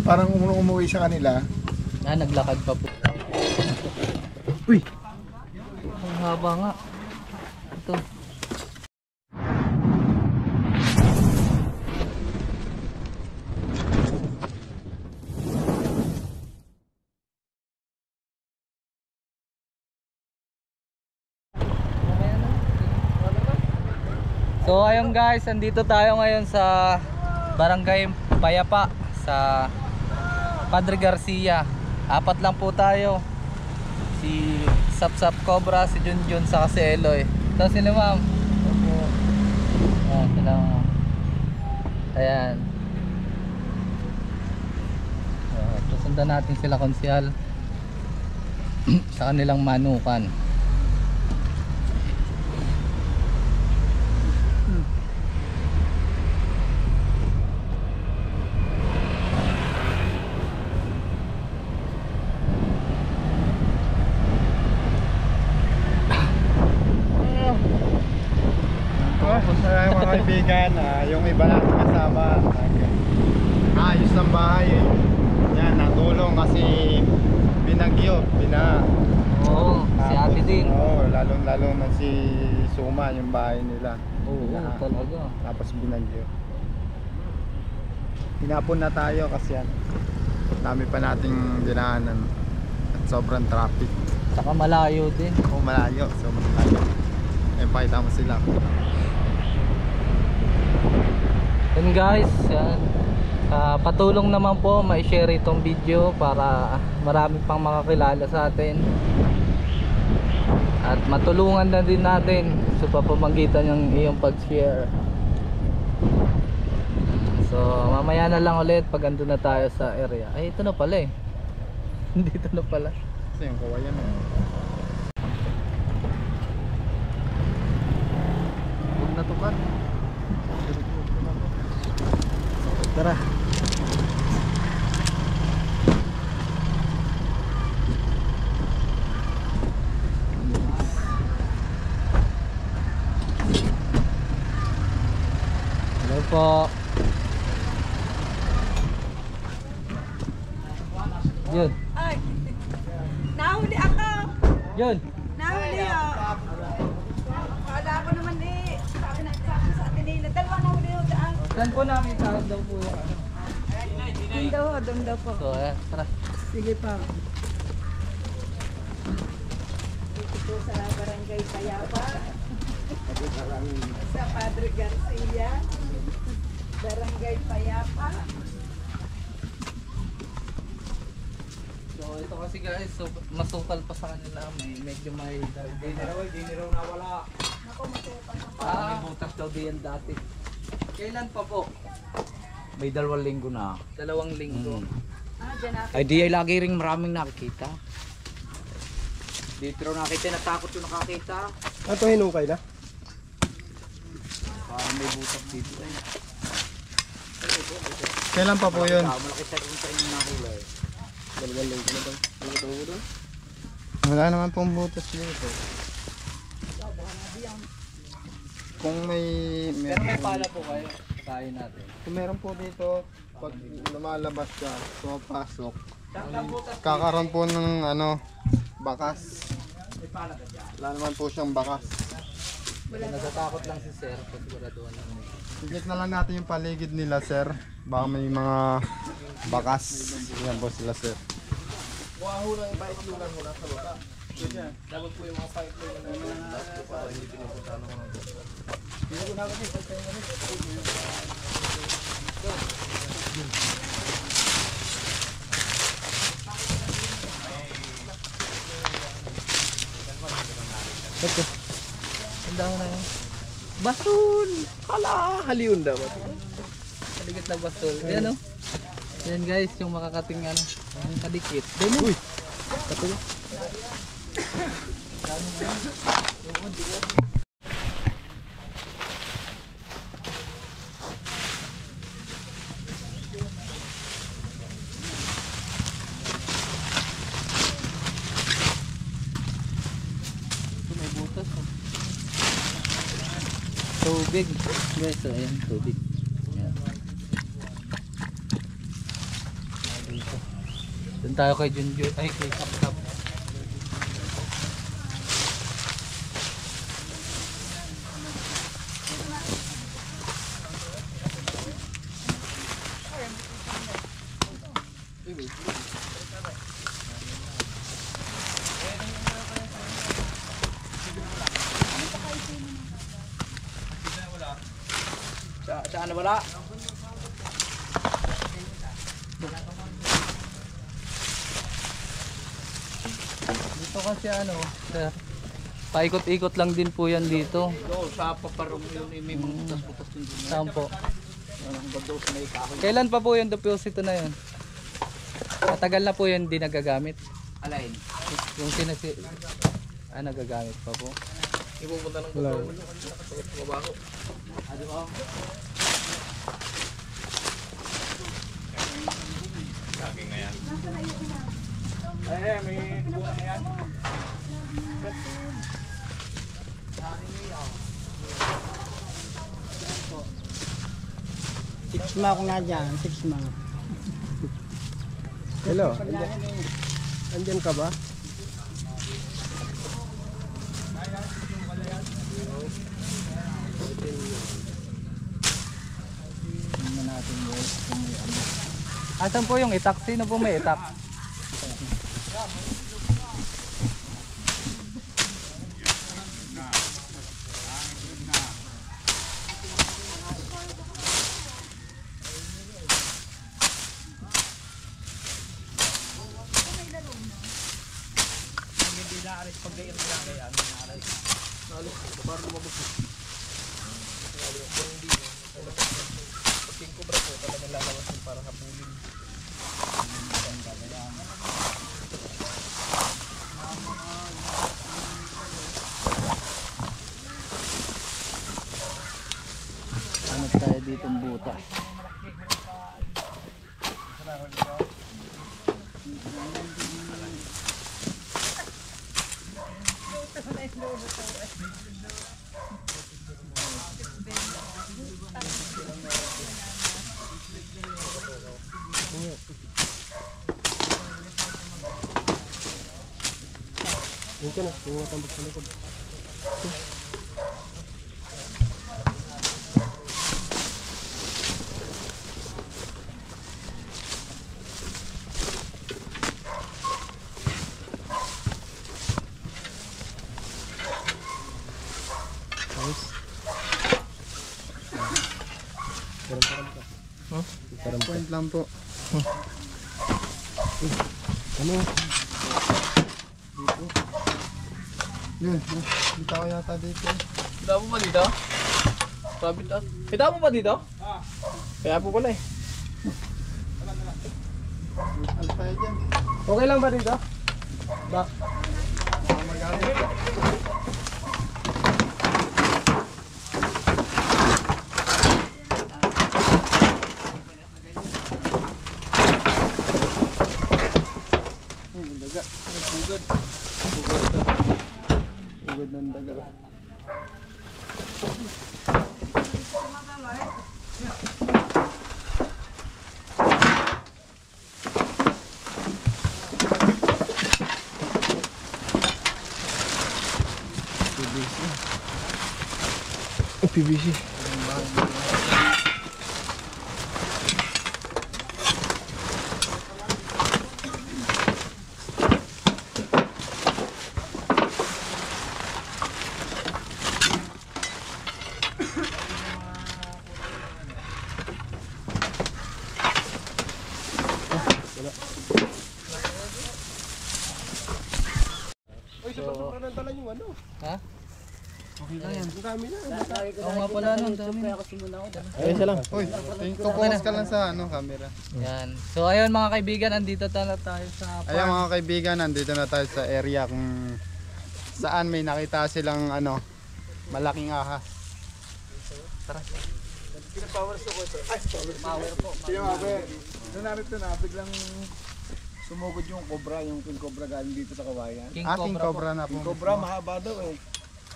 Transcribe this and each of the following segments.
parang umuwi sa kanila. Naglakad pa po. Uy! Ang haba nga. Ito. So ayun guys, andito tayo ngayon sa Barangay Payapa sa Padre Garcia. Apat lang po tayo. Si Sapsap Cobra, si Junjun, saka si Eloy. Ito sila ma'am. Ayan, sila ma'am. Ayan. Susundan natin sila konsyal sa kanilang manukan. Mga kaibigan, yung iba natin kasama, ayos ng bahay eh. Yan, natulong kasi binagyo, Oo, si ate din. Oo, lalo na si Suma, yung bahay nila. Oo, talaga. Tapos binagyo. Hinapon na tayo kasi yan, dami pa nating dinaanan at sobrang traffic. Saka malayo din. Oo, malayo, sobrang malayo. Pakita mo sila. And guys, yan. Patulong naman po ma-share itong video para marami pang makakilala sa atin at matulungan na din natin sa pamamagitan ng iyong pag-share. So mamaya na lang ulit pag andun na tayo sa area. Ay, ito na pala eh. Dito na pala. Kasi yung kawayan eh. Huwag natukan. Tara. Hello po. Yun. Ay, nahuli ako. Yun. Nahuli ako. Kala ko naman eh. Sabi sa atin nila. Dalawang nahuli ako daan. Saan po namin tawag daw po yung ano? Doon daw po. So ayan, tara. Sige pa. Dito po sa Barangay Payapa. Sa Padre Garcia. Barangay Payapa. So ito kasi guys, so, masukal pa sa kanila. Medyo may Di raw nawala. Ako masukal. May butas daw diyan dati. Kailan pa po? May 2 linggo na. 2 linggo. Dyan ako. Ay di ay lagi ring maraming nakikita. Dito raw nakita, natakot yung nakakita. Ito hinukay na? Parang may butas dito. Kailan pa po yun? Malaki sa kung sa inyong nakula eh. 2 linggo na daw. Wala naman pong butas dito. Kung Pero may pala po kayo. Kain natin. kung meron po dito, pag lumalabas ka, pumapasok, kakaroon po ng bakas. Wala naman po siyang bakas. Natatakot lang si sir. Siguraduhan naman. Higit na lang natin yung paligid nila, sir. Baka may mga bakas. Yan po sila, sir. Dapat po yung mga pipeline na para hindi pinupuntahan ng mga Tanda ko na yun. Basol! Hala! Haliun daw. Kadikit na basol. Ayan o. Ayan guys, yung makakating kadikit. Doon o. Uy! Katulog. May butas oh. Tubig guys, so ayan tubig. Ayan. Doon tayo kay Junjun. Ay, kay Kapkap. Saan na wala? Dito kasi ano, sir. Paikot-ikot lang din po yan dito. Oo, sa paparong yun, may mga butas-butas din doon. Saan po? Ang ganda sa may kahoy. Kailan pa po yung deposito na yun? Matagal na po yun hindi nagagamit. Alain. Yung sinasi... nagagamit pa po. Ipupunta ng buto. Mabaho. Ano ba? Laging na yan. Eh, may buwan na yan. Six ma ako nga dyan, 6 ma. Hello, andyan ka ba? Tingnan natin guys kung may ano. Asan po yung itak? Sino po may itak? Ano tayo dito ang butas? Dito na, tumatambak sa likod. Point lang po. Ano? Dito. Yun, dito ako yata dito. Kita mo ba dito? Sabi ta. Kita mo ba dito? Kaya po pala eh. Ano tayo dyan? Okay lang ba dito? Ba? Magalit. Ugod ng daga. PVC. Ha? Okay lang yan. Ang dami na. Oo nga pala nun, dami. Ay, isa lang. Uy, focus ka lang sa camera. Yan. So ayun mga kaibigan, andito tayo sa Ayan mga kaibigan, nandito na tayo sa area kung saan may nakita silang malaking ahas. Power po. Power. Doon narito na, biglang sumugod yung cobra, yung king cobra galing dito sa kawayan. King King Cobra po. Cobra na po. King cobra, mahaba daw eh.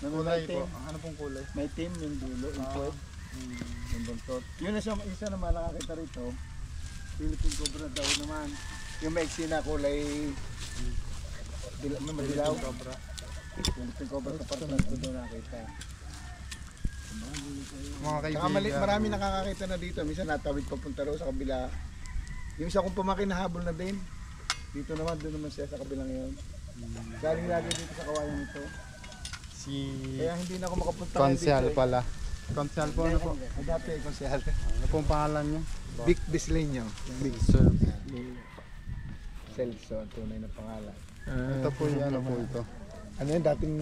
Kulay May po. team. Ano pong kulay? May team yung dulo, yung puwet. Yung buntot. Yun na siya, isa naman nakakita rito. Philippine cobra daw naman. Yung maiksi na kulay madilaw. Yung pink cobra sa parang ko doon nakita. Mga Saka kaibigan. marami nakakakita na dito. Minsan natawid papunta raw sa kabila. Yung isa kong pamangkin nahabol na din. Dito naman, doon naman siya sa kabilang yun. Galing lagi dito sa kawayan ito. Si Kaya hindi na ako makapunta Konsyal dito. pala. Konsyal po, ano po? Ay, dati konsyal. Ano pong pangalan niyo? Vic Bisleño. Big Sir. Celso, ang tunay na pangalan. Ito po yung ano po ito. Ano yun, dating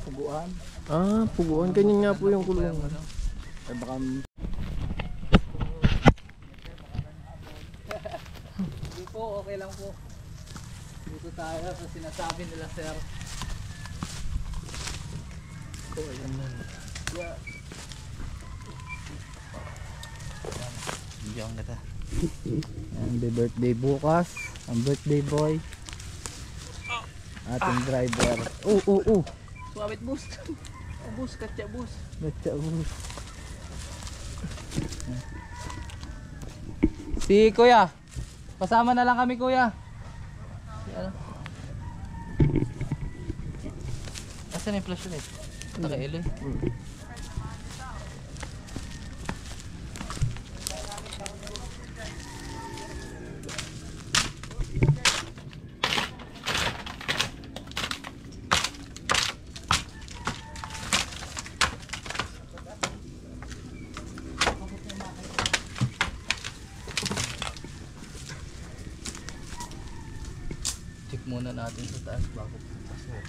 puguan? Ah, puguan. Ganyan nga po yung kulungan. Ay baka Hindi po, okay lang po. Dito tayo sa sinasabi nila sir. Bigyan kita. Ang birthday bukas. Ang birthday boy. Ating driver. Oh. Suwabit boost. Boost, katya boost. Nagtsaus. Si kuya. Pasama na lang kami kuya. Ano? Asan yung flashlight? Ito kay Eloy. Check muna natin sa taas bago pasok.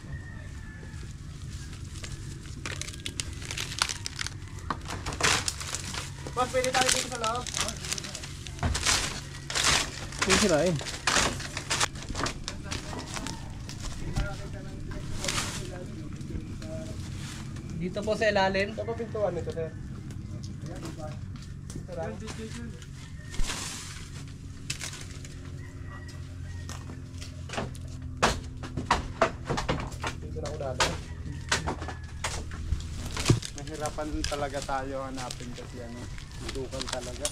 Boss, pwede tayo dito sa loob? Yung sirain. Dito po sa ilalim. Saan pa pintuan nito, sir? Dito na ako dati. Mahirapan talaga tayo hanapin kasi ano, dukal talaga.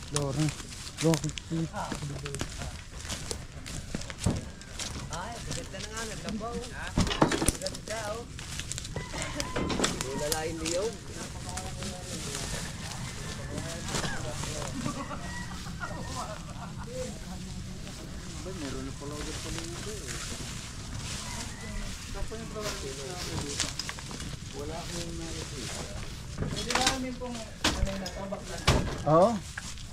Lorong. Rocket seat. Pwede namin pong ano na to, baklas. Oo.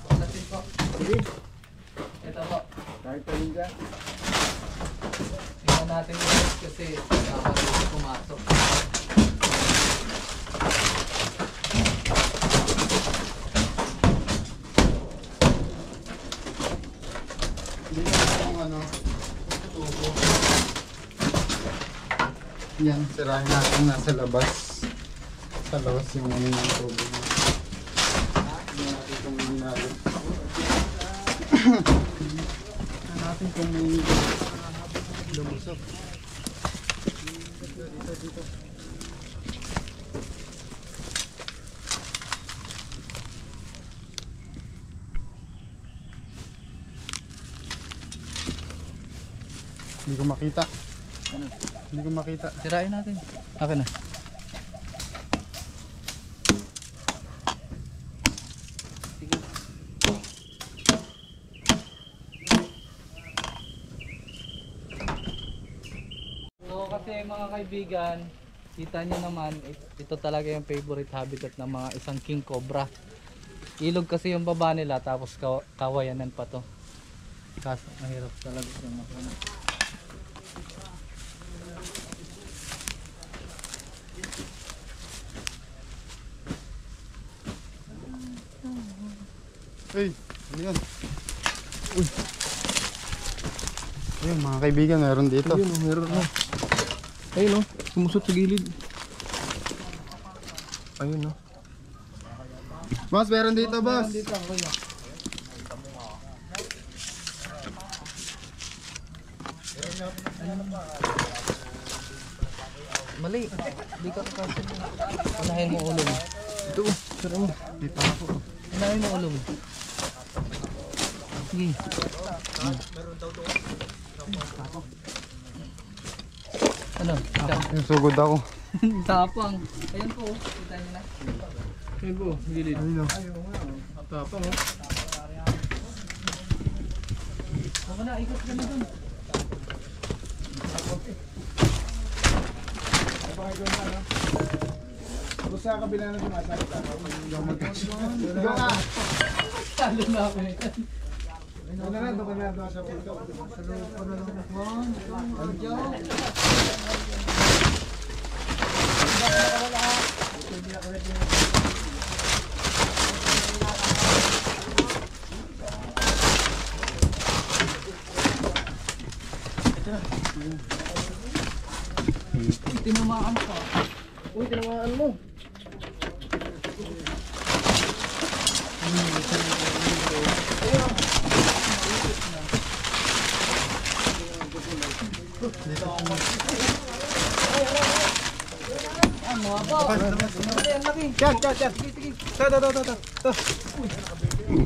Baklasin po. Sige. Ito po. Kahit talin dyan. Tingnan natin yung kasi nakakalimutan pumasok. Hindi na yung ano, tubo. Yan, sirahin natin nasa labas. Sa labas yung ano yung tubo. Hindi natin itong minalo. Tignan natin kung may lumusok. Dito. Hindi ko makita. Hindi ko makita. Sirain natin. Akin na. Sige. So kasi mga kaibigan, kita nyo naman, ito talaga yung favorite habitat ng mga isang king cobra. Ilog kasi yung baba nila tapos kawayanan pa to. Kaso mahirap talaga yung makina. Hey, ano yan? Uy. Ayun mga kaibigan, meron dito. Ayun, meron na. Ayun, sumusot sa gilid. Ayun, Boss, meron dito, boss. Mali. Hindi ka kasi. Unahin mo ulo mo. Ito, sara mo. Dito ako. Unahin mo ulo mo. Sige. Ano? Ikaw. Yung sugod ako. Tapang. Ayan po. Kita niyo na. Ayun po, gilid. Ayun, Tapang, Baka na, ikot ka na dun. Kung sa kabila na sumasakit ako. Ikaw nga. Talo na ako eh. Doon na lang, doon na lang sa puto. Tinamaan ka. Uy, tinamaan mo.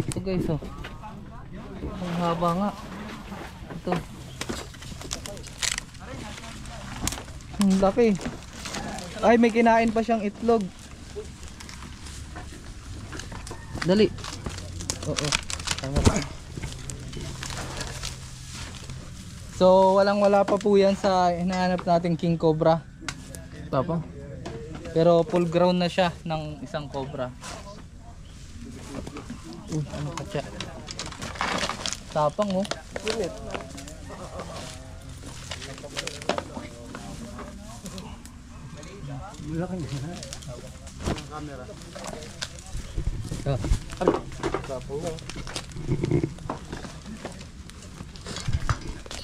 Ito guys oh. Ang haba nga. Ito. Ang laki. Ay, may kinain pa siyang itlog. Dali. Oo. Tama pa. So, walang-wala pa po yan sa hinahanap nating king cobra. Tapang. Pero full ground na siya ng isang cobra. Uy, ano ka siya? Tapang oh. camera. Ah.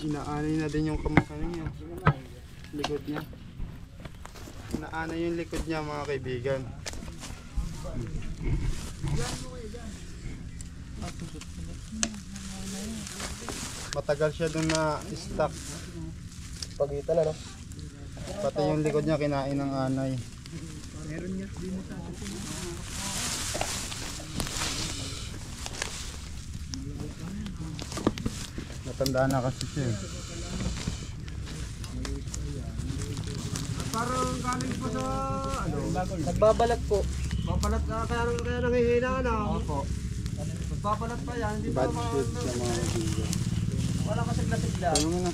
Inaanay na din yung kamukha niya. Likod niya. Inaanay yung likod niya mga kaibigan. Matagal siya dun na stuck. Pagitan na, no? Pati yung likod niya kinain ng anay. Matanda na kasi siya. Parang galing pa sa ano? Nagbabalat po. Papalat na kaya nangihina na. Opo. Papalat pa yan, hindi Bad shoot siya mga kaibigan. wala ka sigla-sigla. Ano mo na?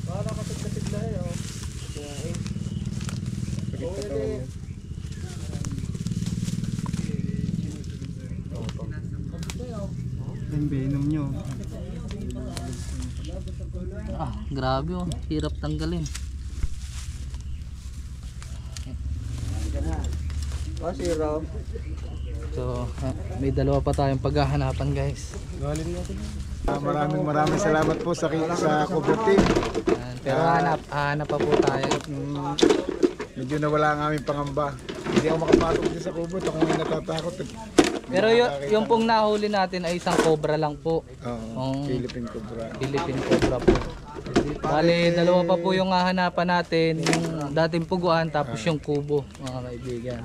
Wala ka sigla-sigla eh. Oh. Yung venom nyo. Ah, grabe oh. Hirap tanggalin. Zero. So, may dalawa pa tayong paghahanapan guys. Maraming salamat po sa Cobra Team. Ayan, pero hanap pa po tayo. Medyo nawala ang aming pangamba. Hindi ako makapasok din sa Cobra. Ako may natatakot. Pero yung pong nahuli natin ay isang cobra lang po. Oo, Philippine Cobra. Philippine cobra po. Bale, dalawa pa po yung hahanapan natin. Yung dating puguan tapos yung kubo, mga kaibigan.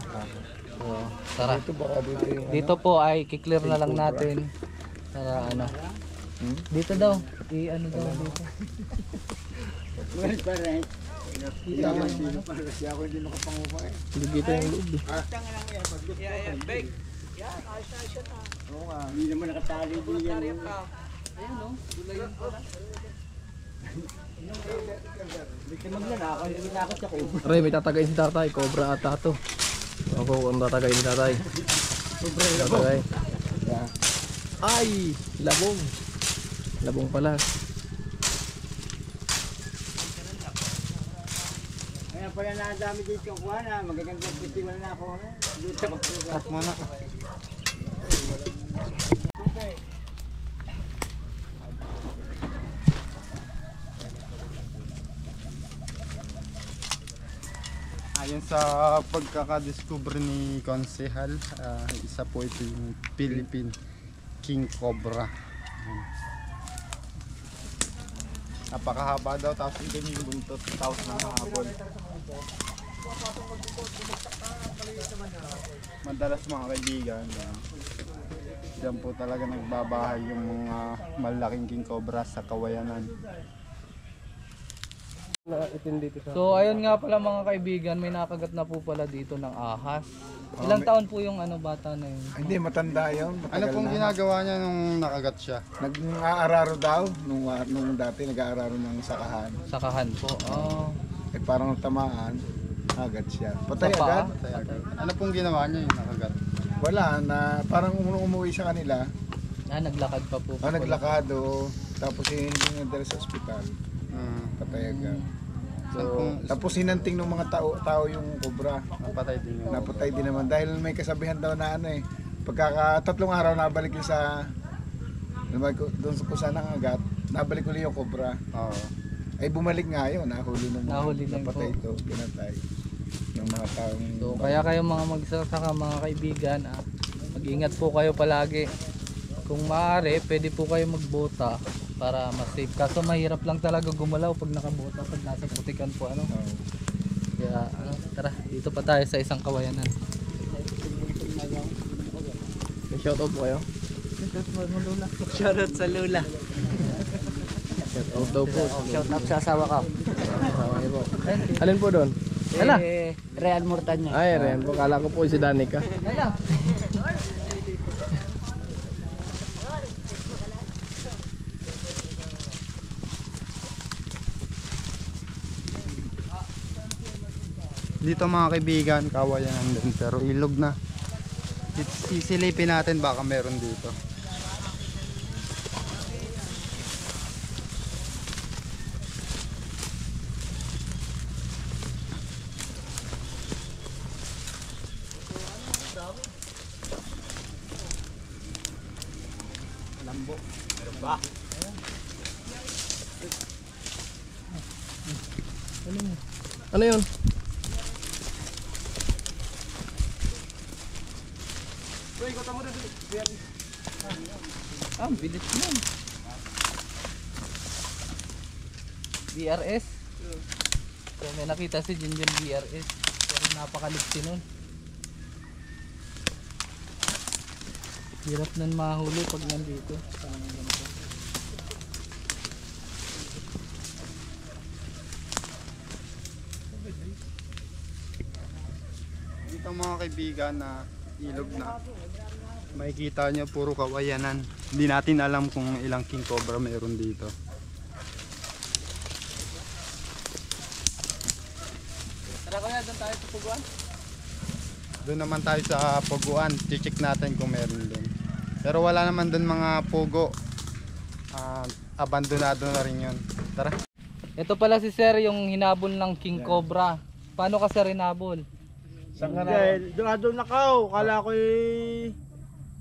So, tara. Dito po ay kiklear na lang natin. Para ano. Dito daw. I-ano daw dito. Kasi ako hindi makapangupa eh. Dito yung loob. Oo nga. Hindi naman nakatali din yan. Ayun no, dulayan pala. Aray, may tatagay si tatay. Cobra ata to. Ako ang tatagay ni tatay. Tatagay. Ay, labong. Labong pala. Kaya pala nadami dito yung kuha na. Magagandang festival na ako. Dito ako. Cut mo na. Ayon sa pagkakadiscover ni Konsehal, isa po ito yung Philippine King Cobra. Ayan. Napakahaba daw, tapos ito yung buntot, tapos nakahabol. Madalas mga kaibigan, diyan po talaga nagbabahay yung mga malaking King Cobra sa kawayanan. Itin dito sa... So ayun nga pala mga kaibigan, may nakagat na po pala dito ng ahas. Ilang taon po yung bata na yun? Hindi, matanda yun. Ano Matagal pong na. ginagawa niya nung nakagat siya? Nag-aararo daw, nung dati nag-aararo ng sakahan. Sakahan po. Oh. Eh parang tamaan, agad siya. Patay Sa paa? agad. Tayagan. Ano pong ginawa niya yung nakagat? Wala, na parang umuwi sa kanila. Naglakad pa po. Naglakad o tapos hindi nadala sa ospital. Patay agad. So, Tapos hinanting ng mga tao yung cobra. napatay din yun. Napatay din naman dahil may kasabihan daw na pagkaka 3 araw nabalik yung sa doon kung saan nangagat, nabalik ulit yung cobra. Oo. Ay bumalik nga yun, nahuli nung Nahuli lang napatay po. ito, pinatay yung mga taong So kaya kayo mga magsasaka, mga kaibigan, mag-ingat po kayo palagi. Kung maaari, pwede po kayo magbota para mas safe. Kaso mahirap lang talaga gumalaw pag nakabota, pag nasa putikan po Kaya tara, dito pa tayo sa isang kawayanan. May shoutout po kayo? Shoutout sa Lula. Shoutout daw po. Shoutout sa asawa ko. Kasama niyo po. Alin po doon? Ala! Real Mortanya. Ay, Ren po. Kala ko po si Danica. Ala! Dito mga kaibigan, kawayanan din pero ilog na. Sisilipin natin baka meron dito. Ano yun? Ang bilis nun. BRS. So may nakita si Jinjin BRS. Pero napakaliksi nun. Hirap nun mahuli pag nandito. Dito mga kaibigan na ilog na. Makikita nyo puro kawayanan. Hindi natin alam kung ilang King Cobra meron dito. Tara kaya, doon tayo sa Puguan. Doon naman tayo sa Puguan. Check natin kung meron doon. Pero wala naman doon mga pugo. Abandonado na rin yun. Tara. Ito pala si Sir yung hinabol ng King Cobra. Paano ka Sir hinabol? Saan ka na? Doon ako.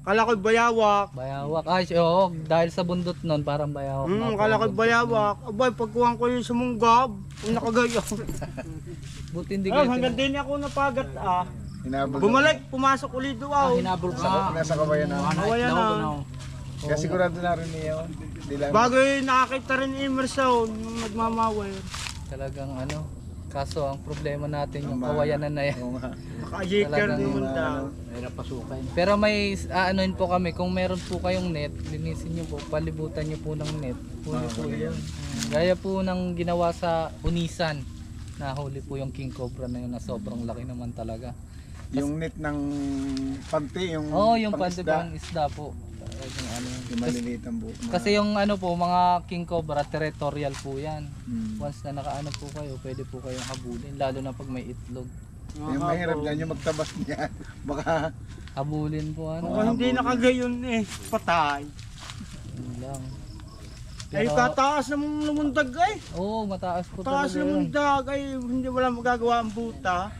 Kala ko'y bayawak. Bayawak. Ay, oo, dahil sa bundot nun, parang bayawak. Kala ko'y bayawak. Abay, pagkuhan ko yung sumunggab. Yung nakagayaw. Buti hindi kayo Hanggang din ako napagat Hinabol Bumalik, pumasok ulit doon. hinabol nasa kawayanan. Kawayan na. Kaya sigurado na rin niyo. Hindi lang. Bago nakakita rin ni Emerson, nung nagmamaway. Talagang kaso ang problema natin yung kawayanan na yan. Oo nga. Naka-jiker Talagang, naman daw. Pero may aanoin po kami, kung meron po kayong net, linisin nyo po, palibutan nyo po ng net. Huli po yan. Gaya po ng ginawa sa Unisan, nahuli po yung King Cobra na yun na sobrang laki naman talaga. Yung net ng panty, yung Yung pang-isda, pandibang isda po. yung maliliit ang buhok. Kasi yung mga King Cobra, territorial po yan. Hmm. Once na nakaano po kayo, pwede po kayong habulin, lalo na pag may itlog. Yung mahirap dyan, yung magtabas niya. Baka Habulin po Kung hindi nakagayon patay. Yun lang. Ay, kataas namang lumundag ay. Oo, mataas po Taas talaga yun. lumundag ay, hindi wala magagawa ang buta.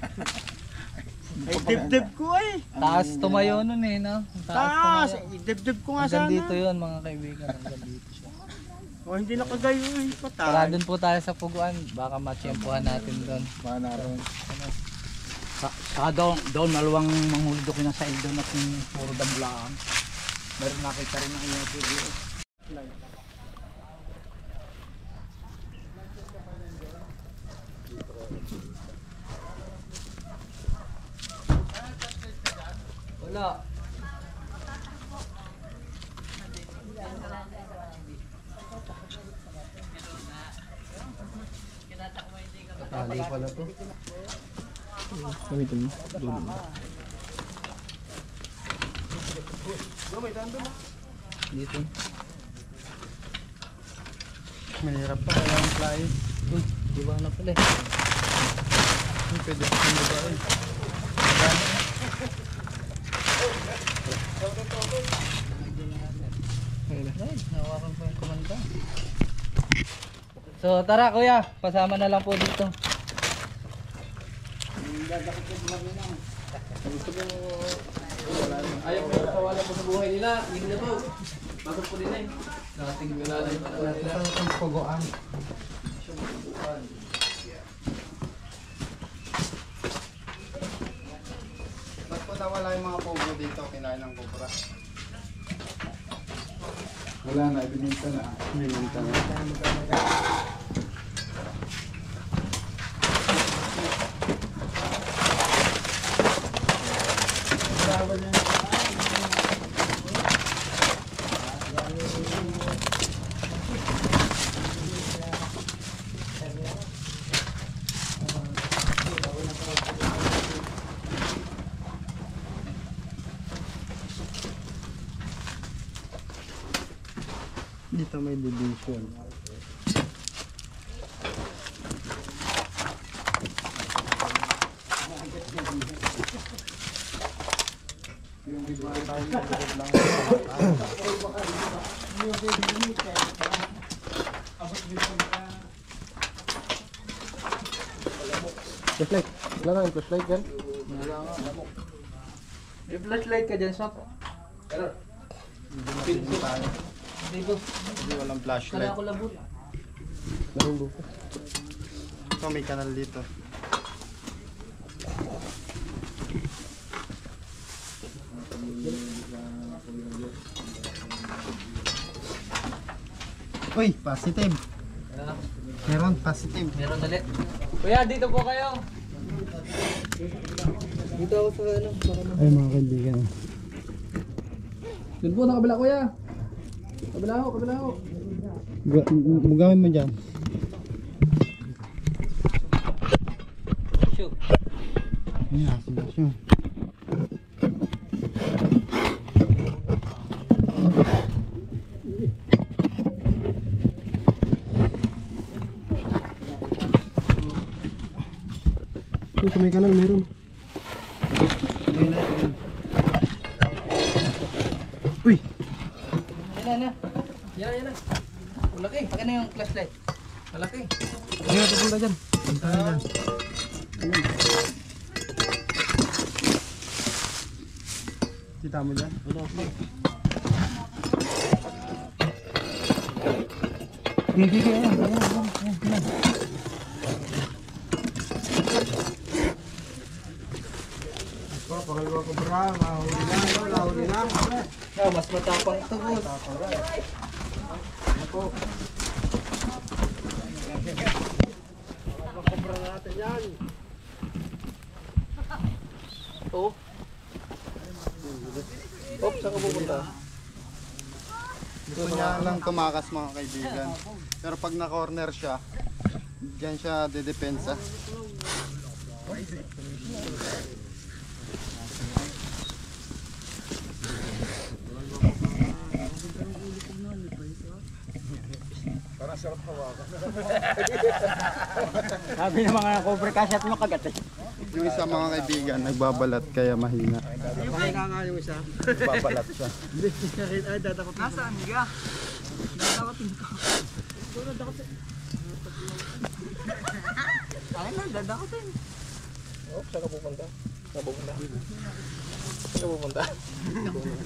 Ay, dibdib ko ay. Taas tumayo nun eh, no? Taas, tumayo. dibdib ko nga Hanggang sana. dito yun mga kaibigan, hanggang dito siya. O, hindi nakagayo ay, Tara patay. dun po tayo sa Puguan, baka matsyempohan natin doon. Manaroon. Saka doon maluwang manghulog ko na sa doon at yung puro damlaan. Meron nakita rin ang iyo pwede. Wala. Tali pala to. Gamitin mo. Dito. Mahirap pa kaya ang fly. Uy, di ba na pala eh. Pwede pa kang babae. Right, nawakan ko yung kumanda. So tara kuya, pasama na lang po dito. Ayaw mo yung kawala po sa buhay nila. Hindi na po. Bakit po nila eh. Nakating bilalay pa na nila. Ang puguan. Ba't po nawala yung mga pugo dito? Kinain ng kubra. Wala na, ibininta na. Bininta na. Dito may division. Flashlight. Wala nga yung flashlight yan. May flashlight ka dyan, Shop. Dito. Hindi walang flashlight. Kala ko labot. Maraming buko. Ito may kanal dito. Uy, positive. Meron positive. Meron ulit. Kuya, dito po kayo. Dito ako sa ano. Ay mga kaibigan. Doon po sa kabila kuya. Kabila ho, kabila ho. Bugawin mo dyan. Shoot. Ayan, sige. Doon sa may kanal meron. Uy! Yan na. Yan na. Malaki. Pagka na yung flashlight. Malaki. Ayan, papunta dyan. Kita mo dyan? Hindi, ayan. Pangalawa ko bra, mahuli lang. Oh, mas matapang ito, boss. Oh. Oops, saan ka pupunta? Gusto niya lang tumakas mga kaibigan. Pero pag na-corner siya, dyan siya dedepensa. Sabi ng mga cover cash at makagat eh. Yung isa mga kaibigan, nagbabalat kaya mahina. Mahina nga yung isa. Nagbabalat siya. Ay, tatakot. Nasaan ka? Tatakotin ko.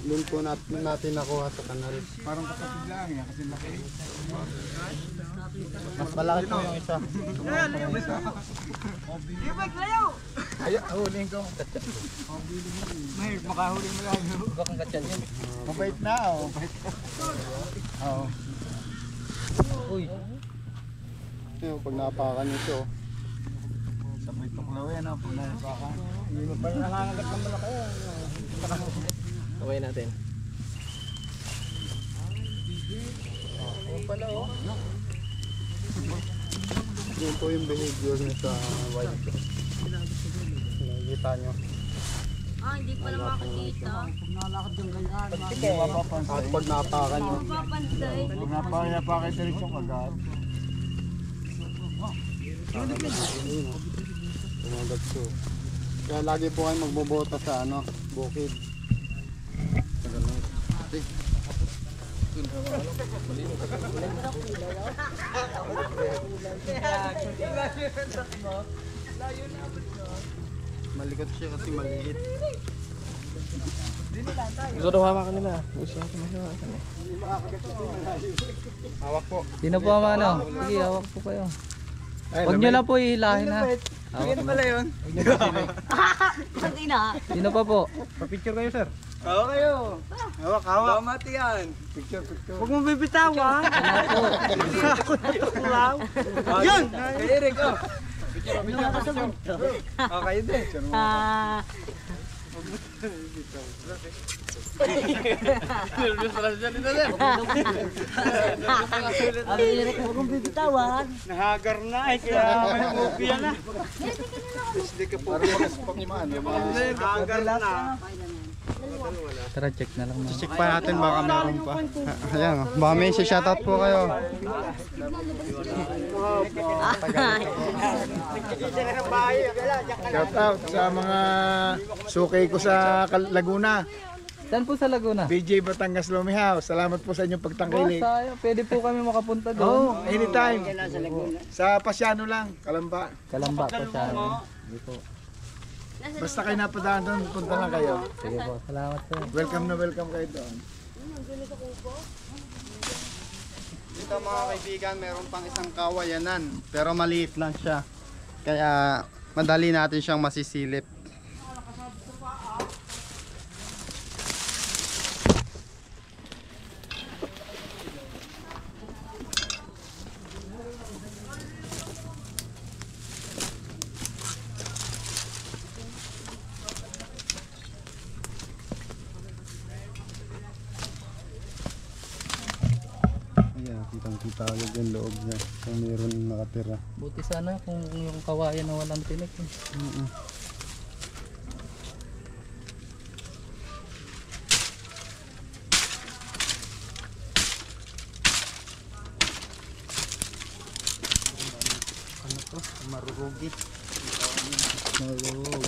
Doon po natin nakuha sa kanal. Parang kapatid lang yan kasi laki. Mas malaki po yung isa. Ay, huling ko. May makahuli mo lang. Huwag kang katyan yan. Mabait na, oh. Mabait. Oo. Uy, Yung pag napakan ito. Sabay tuklaw yan, oh. Pag nalapakan. Hindi mo pa nangangagat ng malaki. Kaway natin. Yun po yung behavior niya sa wild. Nakikita nyo. Hindi ko na makikita. At pag napakan nyo, Papansay. Pag napakaya diretso kagat. tumagat ko. Kaya lagi po kayo magbobota sa bukid. Sa ganun. Okay. Malikot siya kasi maliit. Gusto daw hawakan nila. Gusto natin hawakan eh. Hawak po. sino po ang ano? Sige, hawak po kayo. Huwag nyo lang po ihilahin ha. Hawak na. Pati na. Sino pa po? Pa-picture kayo, sir. Hawak kayo. Hawak, hawak. Tama yan. Picture, picture. Huwag mo bibitawan. Yun! Kay Eric, oh. Okay din. Nervous pala siya dito sir. Huwag mo bibitawan. Nahagar na eh, kaya may kopya na. Parang pagpakman. Nahagar na. Tara, check na lang. Check pa natin, baka meron pa. Ayan, baka may shoutout po kayo. Shout out sa mga sukay ko sa Laguna. Saan po sa Laguna? BJ Batangas Lumihaw. Salamat po sa inyong pagtangkilik. Sayang, pwede po kami makapunta Oh, doon. anytime. Sa Pasyano lang, Kalamba. Kalamba pa siya. Hindi po. Basta kayo napadaan doon, punta lang kayo. Sige po, salamat po. Welcome na welcome kayo doon. Dito mga kaibigan, meron pang isang kawayanan. Pero maliit lang siya. Kaya madali natin siyang masisilip. Ayan, kitang-kita agad yung loob niya kung mayroon nakatira. Buti sana kung yung kawayan na walang tinik. Eh. Ano to? Marurugi. Maluwag.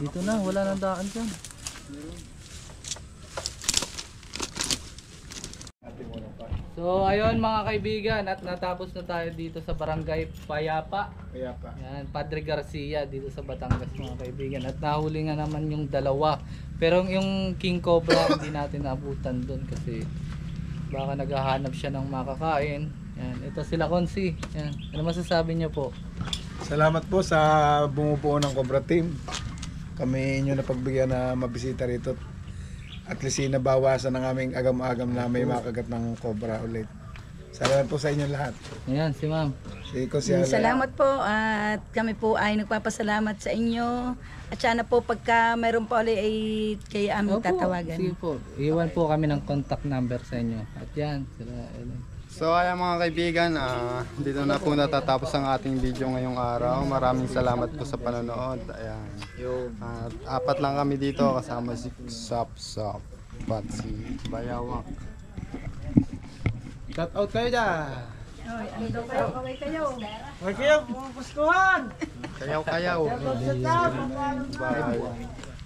Dito na, wala nang daan dyan. So ayun mga kaibigan, at natapos na tayo dito sa Barangay Payapa. Kaya pa. Yan, Padre Garcia dito sa Batangas mga kaibigan. At nahuli nga naman yung dalawa. Pero yung King Cobra hindi natin naabutan doon kasi baka naghahanap siya ng makakain. Yan, ito sila Konsi. Yan, ano masasabi niyo po? Salamat po sa bumubuo ng Cobra Team. Kami inyo na pagbigyan na mabisita rito. At least nabawasan ng aming agam-agam na may makagat ng cobra ulit. Salamat po sa inyo lahat. Ayan, si ma'am. Si Kusyala. Salamat po at kami po ay nagpapasalamat sa inyo. At sana po pagka mayroon pa ulit ay kayo aming tatawagan. Sige po. Iwan po kami ng contact number sa inyo. At yan, sila So ayan mga kaibigan, dito na po natatapos ang ating video ngayong araw. Maraming salamat po sa panonood. Ayan. Apat lang kami dito kasama si Sap at si Bayawak. Shout out kayo dyan. Kayaw-kayaw. Bye.